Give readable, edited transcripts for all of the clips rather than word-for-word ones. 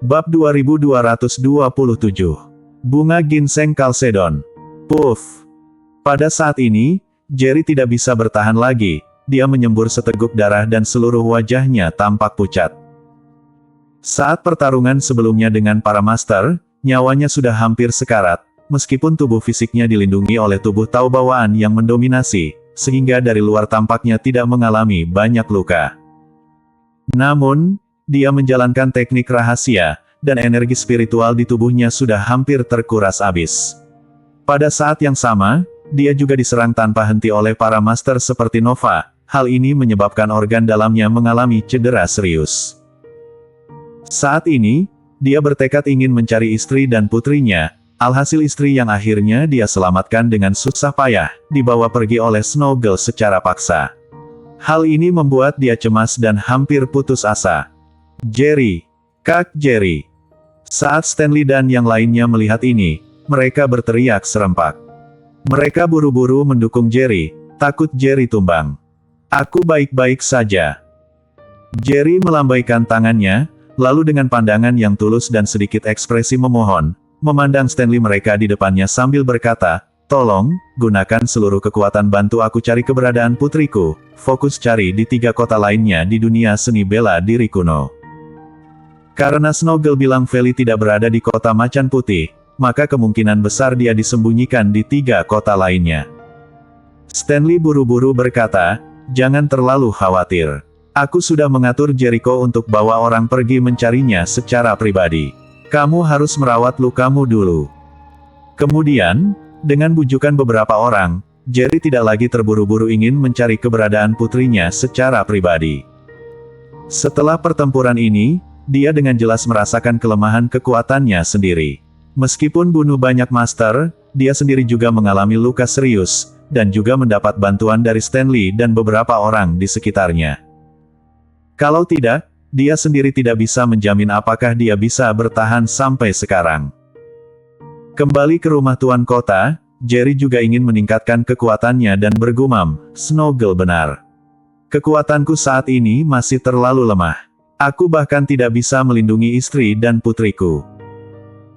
Bab 2227. Bunga ginseng Chalcedon. Puff. Pada saat ini, Jerry tidak bisa bertahan lagi, dia menyembur seteguk darah dan seluruh wajahnya tampak pucat. Saat pertarungan sebelumnya dengan para master, nyawanya sudah hampir sekarat, meskipun tubuh fisiknya dilindungi oleh tubuh tahu bawaan yang mendominasi, sehingga dari luar tampaknya tidak mengalami banyak luka. Namun, dia menjalankan teknik rahasia, dan energi spiritual di tubuhnya sudah hampir terkuras habis. Pada saat yang sama, dia juga diserang tanpa henti oleh para master seperti Nova. Hal ini menyebabkan organ dalamnya mengalami cedera serius. Saat ini, dia bertekad ingin mencari istri dan putrinya, alhasil istri yang akhirnya dia selamatkan dengan susah payah, dibawa pergi oleh Snowgirl secara paksa. Hal ini membuat dia cemas dan hampir putus asa. Jerry. Kak Jerry. Saat Stanley dan yang lainnya melihat ini, mereka berteriak serempak. Mereka buru-buru mendukung Jerry, takut Jerry tumbang. Aku baik-baik saja. Jerry melambaikan tangannya, lalu dengan pandangan yang tulus dan sedikit ekspresi memohon, memandang Stanley mereka di depannya sambil berkata, "Tolong, gunakan seluruh kekuatan bantu aku cari keberadaan putriku, fokus cari di 3 kota lainnya di dunia seni bela diri kuno." Karena Snowgirl bilang Feli tidak berada di kota Macan Putih, maka kemungkinan besar dia disembunyikan di 3 kota lainnya. Stanley buru-buru berkata, "Jangan terlalu khawatir. Aku sudah mengatur Jericho untuk bawa orang pergi mencarinya secara pribadi. Kamu harus merawat lukamu dulu." Kemudian, dengan bujukan beberapa orang, Jerry tidak lagi terburu-buru ingin mencari keberadaan putrinya secara pribadi. Setelah pertempuran ini, dia dengan jelas merasakan kelemahan kekuatannya sendiri. Meskipun bunuh banyak master, dia sendiri juga mengalami luka serius, dan juga mendapat bantuan dari Stanley dan beberapa orang di sekitarnya. Kalau tidak, dia sendiri tidak bisa menjamin apakah dia bisa bertahan sampai sekarang. Kembali ke rumah tuan kota, Jerry juga ingin meningkatkan kekuatannya dan bergumam, "Snowgirl benar. Kekuatanku saat ini masih terlalu lemah. Aku bahkan tidak bisa melindungi istri dan putriku."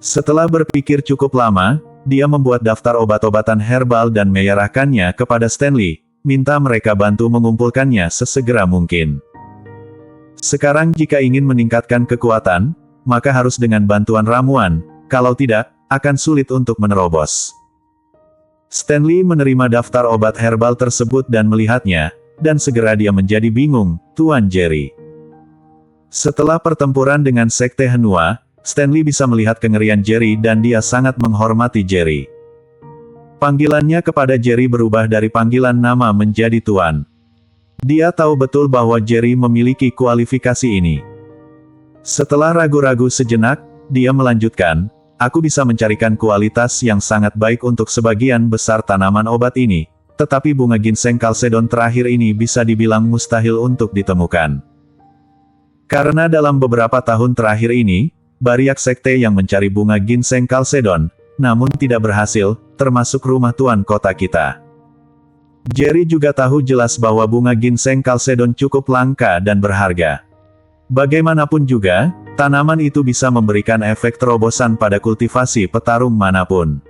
Setelah berpikir cukup lama, dia membuat daftar obat-obatan herbal dan menyerahkannya kepada Stanley, minta mereka bantu mengumpulkannya sesegera mungkin. Sekarang jika ingin meningkatkan kekuatan, maka harus dengan bantuan ramuan, kalau tidak, akan sulit untuk menerobos. Stanley menerima daftar obat herbal tersebut dan melihatnya, dan segera dia menjadi bingung, "Tuan Jerry." Setelah pertempuran dengan Sekte Henua, Stanley bisa melihat kengerian Jerry dan dia sangat menghormati Jerry. Panggilannya kepada Jerry berubah dari panggilan nama menjadi Tuan. Dia tahu betul bahwa Jerry memiliki kualifikasi ini. Setelah ragu-ragu sejenak, dia melanjutkan, "Aku bisa mencarikan kualitas yang sangat baik untuk sebagian besar tanaman obat ini, tetapi bunga ginseng Chalcedon terakhir ini bisa dibilang mustahil untuk ditemukan. Karena dalam beberapa tahun terakhir ini, banyak sekte yang mencari bunga ginseng Chalcedon, namun tidak berhasil, termasuk rumah tuan kota kita." Jerry juga tahu jelas bahwa bunga ginseng Chalcedon cukup langka dan berharga. Bagaimanapun juga, tanaman itu bisa memberikan efek terobosan pada kultivasi petarung manapun.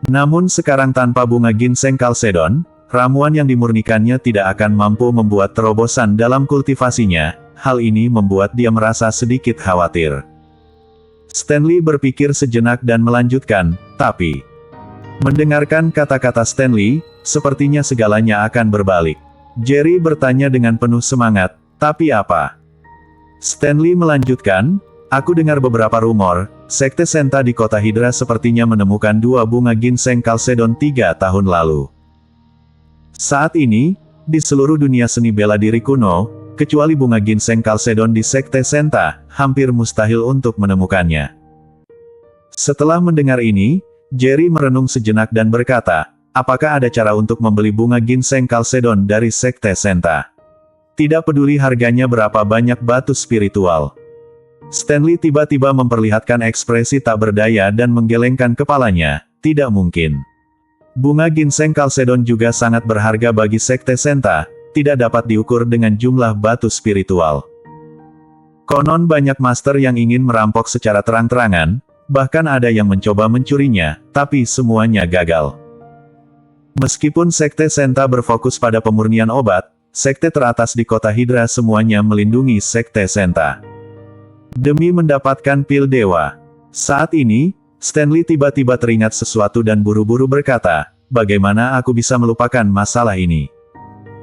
Namun sekarang tanpa bunga ginseng Chalcedon, ramuan yang dimurnikannya tidak akan mampu membuat terobosan dalam kultivasinya. Hal ini membuat dia merasa sedikit khawatir. Stanley berpikir sejenak dan melanjutkan, "Tapi..." Mendengarkan kata-kata Stanley, sepertinya segalanya akan berbalik. Jerry bertanya dengan penuh semangat, "Tapi apa?" Stanley melanjutkan, "Aku dengar beberapa rumor, Sekte Senta di kota Hydra sepertinya menemukan 2 bunga ginseng Chalcedon 3 tahun lalu. Saat ini, di seluruh dunia seni bela diri kuno, kecuali bunga ginseng Chalcedon di Sekte Senta, hampir mustahil untuk menemukannya." Setelah mendengar ini, Jerry merenung sejenak dan berkata, "Apakah ada cara untuk membeli bunga ginseng Chalcedon dari Sekte Senta? Tidak peduli harganya berapa banyak batu spiritual." Stanley tiba-tiba memperlihatkan ekspresi tak berdaya dan menggelengkan kepalanya, "Tidak mungkin. Bunga ginseng Chalcedon juga sangat berharga bagi Sekte Senta, tidak dapat diukur dengan jumlah batu spiritual." Konon banyak master yang ingin merampok secara terang-terangan, bahkan ada yang mencoba mencurinya, tapi semuanya gagal. Meskipun Sekte Senta berfokus pada pemurnian obat, sekte teratas di kota Hydra semuanya melindungi Sekte Senta. Demi mendapatkan pil dewa. Saat ini, Stanley tiba-tiba teringat sesuatu dan buru-buru berkata, bagaimana aku bisa melupakan masalah ini?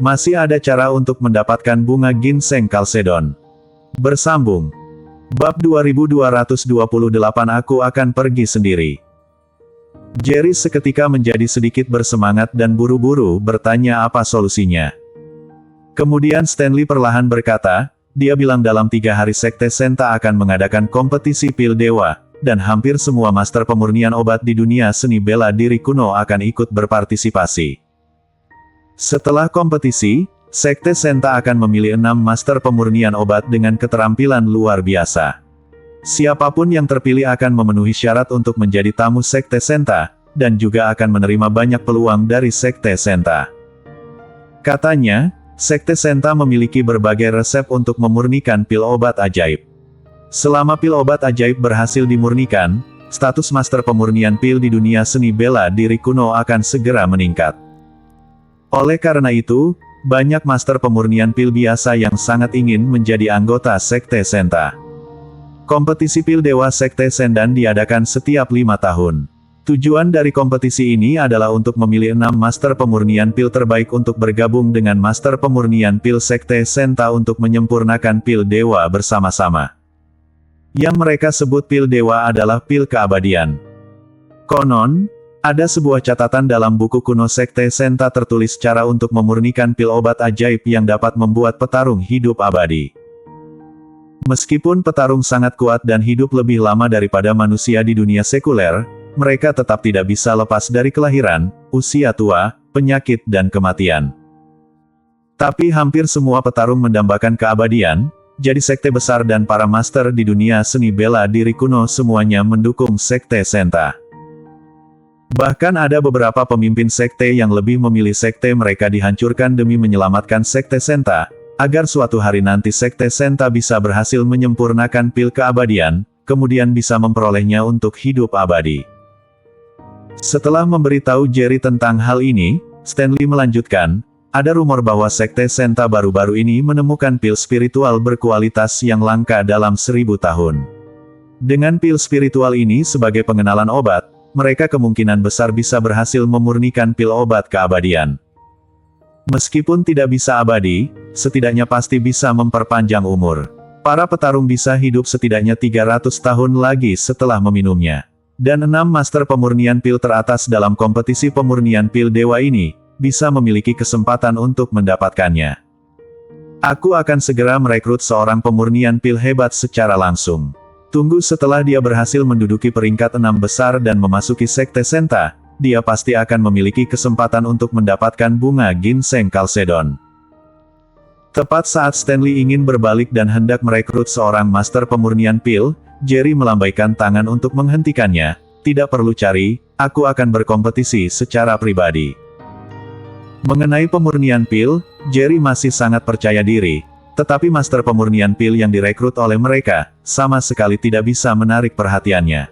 Masih ada cara untuk mendapatkan bunga ginseng Chalcedon. Bersambung. Bab 2228 Aku akan pergi sendiri. Jerry seketika menjadi sedikit bersemangat dan buru-buru bertanya apa solusinya. Kemudian Stanley perlahan berkata, dia bilang dalam 3 hari Sekte Senta akan mengadakan kompetisi pil dewa, dan hampir semua master pemurnian obat di dunia seni bela diri kuno akan ikut berpartisipasi. Setelah kompetisi, Sekte Senta akan memilih 6 master pemurnian obat dengan keterampilan luar biasa. Siapapun yang terpilih akan memenuhi syarat untuk menjadi tamu Sekte Senta, dan juga akan menerima banyak peluang dari Sekte Senta. Katanya, Sekte Senta memiliki berbagai resep untuk memurnikan pil obat ajaib. Selama pil obat ajaib berhasil dimurnikan, status master pemurnian pil di dunia seni bela diri kuno akan segera meningkat. Oleh karena itu, banyak master pemurnian pil biasa yang sangat ingin menjadi anggota Sekte Senta. Kompetisi pil dewa Sekte Sendan diadakan setiap 5 tahun. Tujuan dari kompetisi ini adalah untuk memilih 6 master pemurnian pil terbaik untuk bergabung dengan master pemurnian pil Sekte Senta untuk menyempurnakan pil dewa bersama-sama. Yang mereka sebut pil dewa adalah pil keabadian. Konon, ada sebuah catatan dalam buku kuno Sekte Senta tertulis cara untuk memurnikan pil obat ajaib yang dapat membuat petarung hidup abadi. Meskipun petarung sangat kuat dan hidup lebih lama daripada manusia di dunia sekuler, mereka tetap tidak bisa lepas dari kelahiran, usia tua, penyakit dan kematian. Tapi hampir semua petarung mendambakan keabadian, jadi sekte besar dan para master di dunia seni bela diri kuno semuanya mendukung Sekte Senta. Bahkan ada beberapa pemimpin sekte yang lebih memilih sekte mereka dihancurkan demi menyelamatkan Sekte Senta, agar suatu hari nanti Sekte Senta bisa berhasil menyempurnakan pil keabadian, kemudian bisa memperolehnya untuk hidup abadi. Setelah memberitahu Jerry tentang hal ini, Stanley melanjutkan, ada rumor bahwa Sekte Senta baru-baru ini menemukan pil spiritual berkualitas yang langka dalam 1000 tahun. Dengan pil spiritual ini sebagai pengenalan obat, mereka kemungkinan besar bisa berhasil memurnikan pil obat keabadian. Meskipun tidak bisa abadi, setidaknya pasti bisa memperpanjang umur. Para petarung bisa hidup setidaknya 300 tahun lagi setelah meminumnya. Dan 6 master pemurnian pil teratas dalam kompetisi pemurnian pil dewa ini, bisa memiliki kesempatan untuk mendapatkannya. Aku akan segera merekrut seorang pemurnian pil hebat secara langsung. Tunggu setelah dia berhasil menduduki peringkat 6 besar dan memasuki Sekte Senta, dia pasti akan memiliki kesempatan untuk mendapatkan bunga ginseng Chalcedon. Tepat saat Stanley ingin berbalik dan hendak merekrut seorang master pemurnian pil, Jerry melambaikan tangan untuk menghentikannya. Tidak perlu cari, aku akan berkompetisi secara pribadi. Mengenai pemurnian pil, Jerry masih sangat percaya diri, tetapi master pemurnian pil yang direkrut oleh mereka, sama sekali tidak bisa menarik perhatiannya.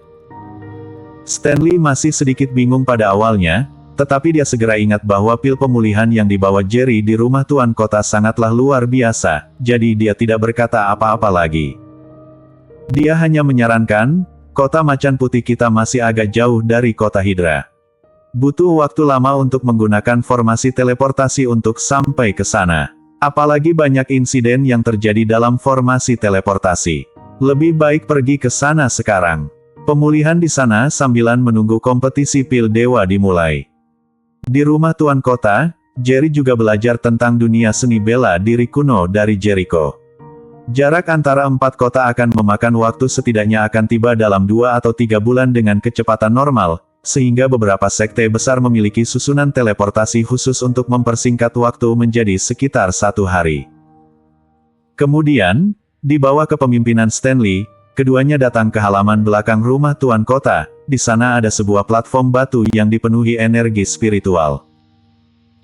Stanley masih sedikit bingung pada awalnya, tetapi dia segera ingat bahwa pil pemulihan yang dibawa Jerry di rumah tuan kota sangatlah luar biasa, jadi dia tidak berkata apa-apa lagi. Dia hanya menyarankan, kota macan putih kita masih agak jauh dari kota Hydra. Butuh waktu lama untuk menggunakan formasi teleportasi untuk sampai ke sana. Apalagi banyak insiden yang terjadi dalam formasi teleportasi. Lebih baik pergi ke sana sekarang. Pemulihan di sana sambilan menunggu kompetisi pil dewa dimulai. Di rumah tuan kota, Jerry juga belajar tentang dunia seni bela diri kuno dari Jericho. Jarak antara 4 kota akan memakan waktu setidaknya akan tiba dalam 2 atau 3 bulan dengan kecepatan normal, sehingga beberapa sekte besar memiliki susunan teleportasi khusus untuk mempersingkat waktu menjadi sekitar 1 hari. Kemudian, di bawah kepemimpinan Stanley, keduanya datang ke halaman belakang rumah tuan kota. Di sana ada sebuah platform batu yang dipenuhi energi spiritual.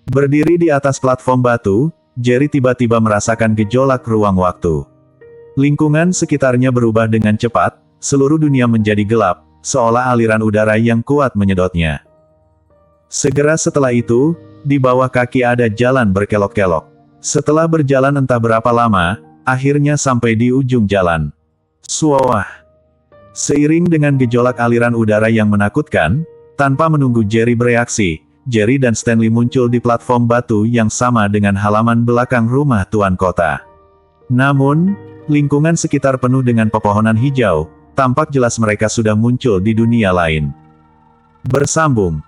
Berdiri di atas platform batu, Jerry tiba-tiba merasakan gejolak ruang waktu. Lingkungan sekitarnya berubah dengan cepat, seluruh dunia menjadi gelap, seolah aliran udara yang kuat menyedotnya. Segera setelah itu, di bawah kaki ada jalan berkelok-kelok. Setelah berjalan entah berapa lama, akhirnya sampai di ujung jalan. Suawah! Seiring dengan gejolak aliran udara yang menakutkan, tanpa menunggu Jerry bereaksi, Jerry dan Stanley muncul di platform batu yang sama dengan halaman belakang rumah tuan kota. Namun, lingkungan sekitar penuh dengan pepohonan hijau, tampak jelas mereka sudah muncul di dunia lain. Bersambung.